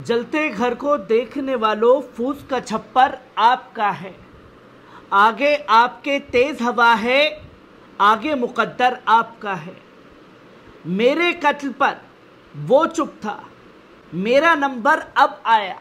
जलते घर को देखने वालों, फूस का छप्पर आपका है। आगे आपके तेज हवा है, आगे मुकद्दर आपका है। मेरे कत्ल पर वो चुप था, मेरा नंबर अब आया।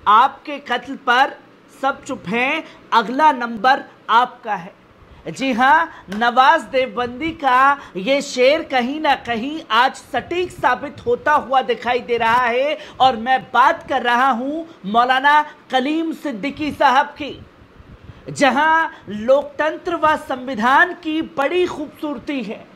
आपके कत्ल पर सब चुप हैं, अगला नंबर आपका है। जी हाँ, नवाज देवबंदी का ये शेर कहीं ना कहीं आज सटीक साबित होता हुआ दिखाई दे रहा है। और मैं बात कर रहा हूं मौलाना कलीम सिद्दीकी साहब की, जहां लोकतंत्र व संविधान की बड़ी खूबसूरती है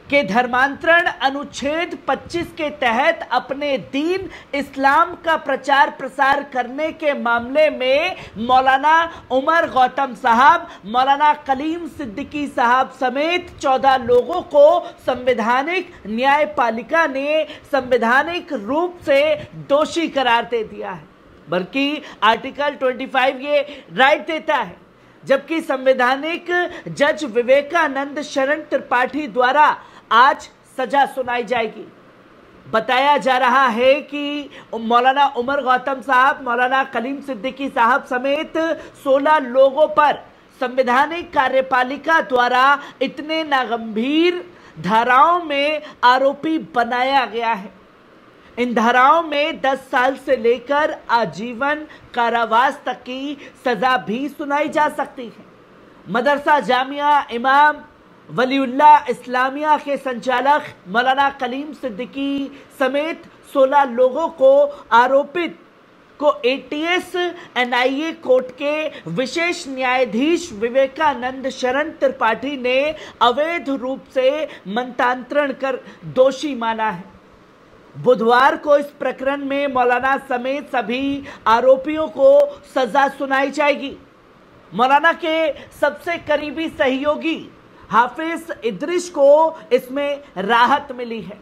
कि धर्मांतरण अनुच्छेद 25 के तहत अपने दीन इस्लाम का प्रचार प्रसार करने के मामले में मौलाना उमर गौतम साहब, मौलाना कलीम सिद्दीकी साहब समेत 14 लोगों को संवैधानिक न्यायपालिका ने संवैधानिक रूप से दोषी करार दे दिया है। बल्कि आर्टिकल 25 ये राइट देता है, जबकि संवैधानिक जज विवेकानंद शरण त्रिपाठी द्वारा आज सजा सुनाई जाएगी। बताया जा रहा है कि मौलाना उमर गौतम साहब, मौलाना कलीम सिद्दीकी साहब समेत 16 लोगों पर संवैधानिक कार्यपालिका द्वारा इतने नागंभीर धाराओं में आरोपी बनाया गया है। इन धाराओं में 10 साल से लेकर आजीवन कारावास तक की सजा भी सुनाई जा सकती है। मदरसा जामिया इमाम वलीउल्लाह इस्लामिया के संचालक मौलाना कलीम सिद्दीकी समेत 16 लोगों को आरोपित को एटीएस एनआईए कोर्ट के विशेष न्यायाधीश विवेकानंद शरण त्रिपाठी ने अवैध रूप से मंत्रांतरण कर दोषी माना है। बुधवार को इस प्रकरण में मौलाना समेत सभी आरोपियों को सजा सुनाई जाएगी। मौलाना के सबसे करीबी सहयोगी हाफिज इद्रिस को इसमें राहत मिली है।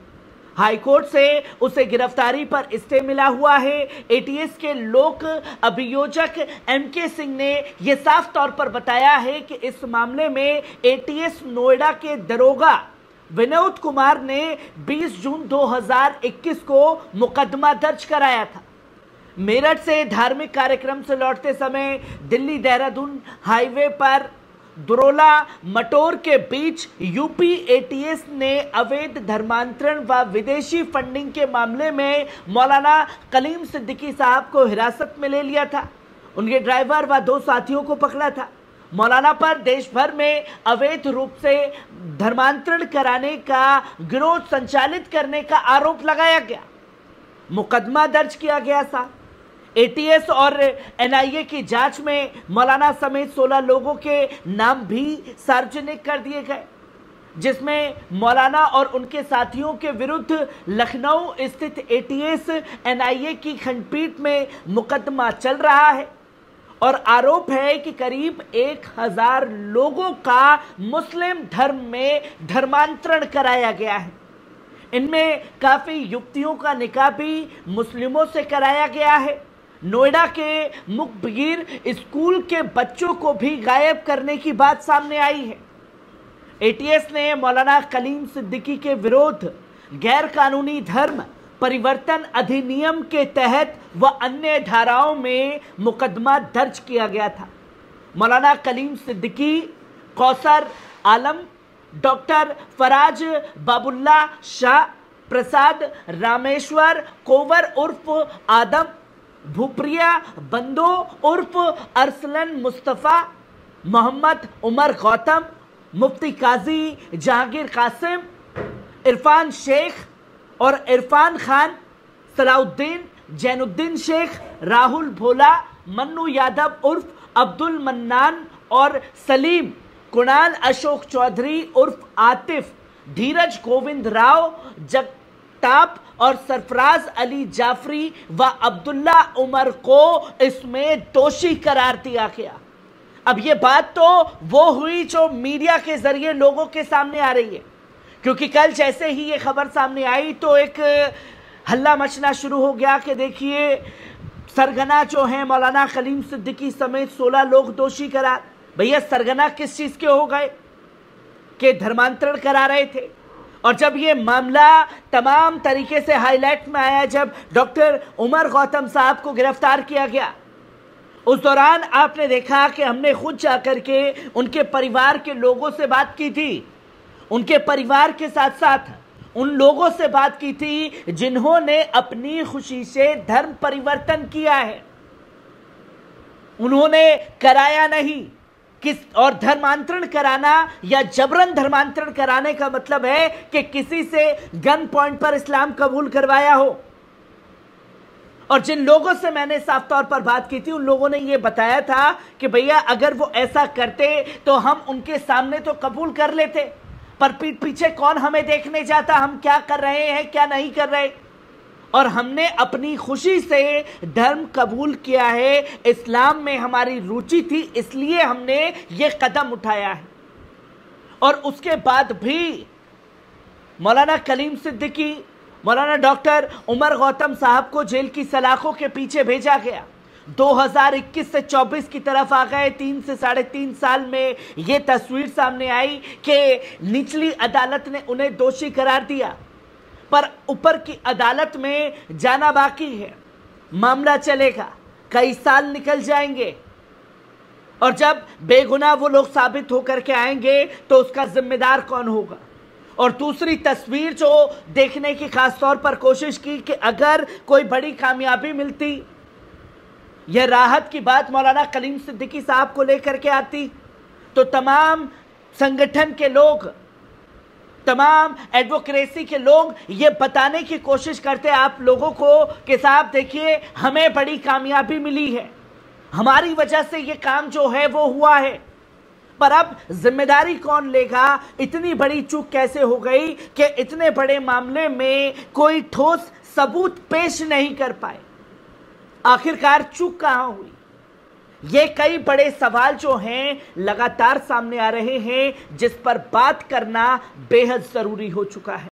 हाईकोर्ट से उसे गिरफ्तारी पर स्टे मिला हुआ है। एटीएस के लोक अभियोजक एमके सिंह ने यह साफ तौर पर बताया है कि इस मामले में एटीएस नोएडा के दरोगा विनोद कुमार ने 20 जून 2021 को मुकदमा दर्ज कराया था। मेरठ से धार्मिक कार्यक्रम से लौटते समय दिल्ली देहरादून हाईवे पर दुरोला मटोर के बीच यूपी एटीएस ने अवैध धर्मांतरण व विदेशी फंडिंग के मामले में मौलाना कलीम सिद्दीकी साहब को हिरासत में ले लिया था। उनके ड्राइवर व 2 साथियों को पकड़ा था। मौलाना पर देश भर में अवैध रूप से धर्मांतरण कराने का गिरोह संचालित करने का आरोप लगाया गया। मुकदमा दर्ज किया गया था। एटीएस और एनआईए की जांच में मौलाना समेत 16 लोगों के नाम भी सार्वजनिक कर दिए गए, जिसमें मौलाना और उनके साथियों के विरुद्ध लखनऊ स्थित एटीएस एनआईए की खंडपीठ में मुकदमा चल रहा है। और आरोप है कि करीब 1000 लोगों का मुस्लिम धर्म में धर्मांतरण कराया गया है। इनमें काफी युवतियों का निकाह भी मुस्लिमों से कराया गया है। नोएडा के मुखबिर स्कूल के बच्चों को भी गायब करने की बात सामने आई है। एटीएस ने मौलाना कलीम सिद्दीकी के विरुद्ध गैर कानूनी धर्म परिवर्तन अधिनियम के तहत व अन्य धाराओं में मुकदमा दर्ज किया गया था। मौलाना कलीम सिद्दीकी, कौसर आलम, डॉक्टर फराज बाबुल्ला शाह, प्रसाद रामेश्वर कोवर उर्फ आदम, भूप्रिया बंदो उर्फ अरसलन मुस्तफ़ा, मोहम्मद उमर गौतम, मुफ्ती काजी जहांगीर कासिम, इरफान शेख और इरफान खान, सलाउद्दीन, जैनुद्दीन शेख, राहुल भोला, मन्नू यादव उर्फ अब्दुल मन्नान और सलीम, कुणाल अशोक चौधरी उर्फ आतिफ, धीरज गोविंद राव, जगताप और सरफराज अली जाफरी व अब्दुल्ला उमर को इसमें दोषी करार दिया गया। अब ये बात तो वो हुई जो मीडिया के जरिए लोगों के सामने आ रही है, क्योंकि कल जैसे ही ये खबर सामने आई तो एक हल्ला मचना शुरू हो गया कि देखिए सरगना जो है मौलाना कलीम सिद्दीकी समेत 16 लोग दोषी करार। भैया सरगना किस चीज के हो गए कि धर्मांतरण करा रहे थे? और जब ये मामला तमाम तरीके से हाईलाइट में आया, जब डॉक्टर उमर गौतम साहब को गिरफ्तार किया गया, उस दौरान आपने देखा कि हमने खुद जाकर के उनके परिवार के लोगों से बात की थी, उनके परिवार के साथ साथ उन लोगों से बात की थी जिन्होंने अपनी खुशी से धर्म परिवर्तन किया है, उन्होंने कराया नहीं। और धर्मांतरण कराना या जबरन धर्मांतरण कराने का मतलब है कि किसी से गन पॉइंट पर इस्लाम कबूल करवाया हो। और जिन लोगों से मैंने साफ तौर पर बात की थी, उन लोगों ने यह बताया था कि भैया अगर वो ऐसा करते तो हम उनके सामने तो कबूल कर लेते, पर पीठ पीछे कौन हमें देखने जाता हम क्या कर रहे हैं क्या नहीं कर रहे। और हमने अपनी खुशी से धर्म कबूल किया है, इस्लाम में हमारी रुचि थी, इसलिए हमने ये कदम उठाया है। और उसके बाद भी मौलाना कलीम सिद्दीकी, मौलाना डॉक्टर उमर गौतम साहब को जेल की सलाखों के पीछे भेजा गया। 2021 से 24 की तरफ आ गए। 3 से 3.5 साल में यह तस्वीर सामने आई कि निचली अदालत ने उन्हें दोषी करार दिया, पर ऊपर की अदालत में जाना बाकी है। मामला चलेगा, कई साल निकल जाएंगे, और जब बेगुनाह वो लोग साबित होकर के आएंगे तो उसका जिम्मेदार कौन होगा। और दूसरी तस्वीर जो देखने की खास तौर पर कोशिश की कि अगर कोई बड़ी कामयाबी मिलती, यह राहत की बात मौलाना कलीम सिद्दीकी साहब को लेकर के आती, तो तमाम संगठन के लोग, तमाम एडवोकेसी के लोग ये बताने की कोशिश करते आप लोगों को कि साहब देखिए हमें बड़ी कामयाबी मिली है, हमारी वजह से ये काम जो है वो हुआ है। पर अब जिम्मेदारी कौन लेगा? इतनी बड़ी चूक कैसे हो गई कि इतने बड़े मामले में कोई ठोस सबूत पेश नहीं कर पाए? आखिरकार चूक कहां हुई? ये कई बड़े सवाल जो हैं लगातार सामने आ रहे हैं, जिस पर बात करना बेहद जरूरी हो चुका है।